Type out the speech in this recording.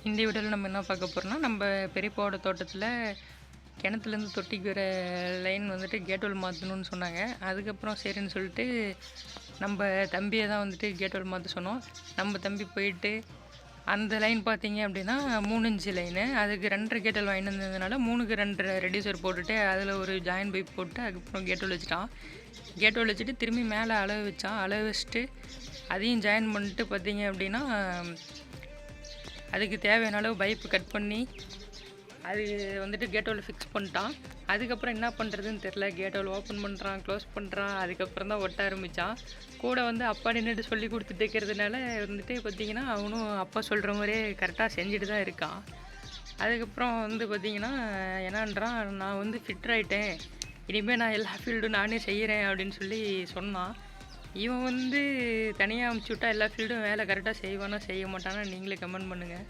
இந்த வீடியோவில் நம்ம என்ன பார்க்க போகிறோம்னா, நம்ம பெரியப்பாவோட தோட்டத்தில் கிணத்துலேருந்து தொட்டிக்கு வர லைன் வந்துட்டு கேட்வால் மாற்றணும்னு சொன்னாங்க. அதுக்கப்புறம் சரின்னு சொல்லிட்டு நம்ம தம்பியை தான் வந்துட்டு கேட்வால் மாற்ற சொன்னோம். நம்ம தம்பி போயிட்டு அந்த லைன் பார்த்தீங்க அப்படின்னா 3 இன்ச்சு லைனு, அதுக்கு 2.5 கேட்வால் வாங்கிட்டு வந்ததுனால 3க்கு 2 ரெடியூசர் போட்டுட்டு அதில் ஒரு ஜாயின் பைப் போட்டு அதுக்கப்புறம் கேட்வால் வச்சுட்டான். கேட்வால் வச்சுட்டு திரும்பி மேலே அளவு வச்சான். அளவு வச்சுட்டு அதையும் ஜாயின் பண்ணிட்டு பார்த்தீங்க அப்படின்னா அதுக்கு தேவையான அளவு பைப்பு கட் பண்ணி அது வந்துட்டு கேட்வால் ஃபிக்ஸ் பண்ணிட்டான். அதுக்கப்புறம் என்ன பண்ணுறதுன்னு தெரில, கேட்வால் ஓப்பன் பண்ணுறான், க்ளோஸ் பண்ணுறான். அதுக்கப்புறம் தான் ஒட்ட ஆரம்பித்தான். கூட வந்து அப்பா நின்றுட்டு சொல்லி கொடுத்துட்டு இருக்கிறதுனால வந்துட்டு பார்த்திங்கன்னா அவனும் அப்பா சொல்கிற மாதிரியே கரெக்டாக செஞ்சுட்டு தான் இருக்கான். அதுக்கப்புறம் வந்து பார்த்திங்கன்னா என்னன்றான், நான் வந்து ஃபிட் ஆகிட்டேன், இனிமேல் நான் எல்லா ஃபீல்டும் நானே செய்கிறேன் அப்படின்னு சொல்லி சொன்னான். இவன் வந்து தனியாக அமுச்சு விட்டா எல்லா ஃபீல்டும் வேலை கரெக்டாக செய்வானா செய்ய மாட்டானா நீங்களே கமெண்ட் பண்ணுங்கள்.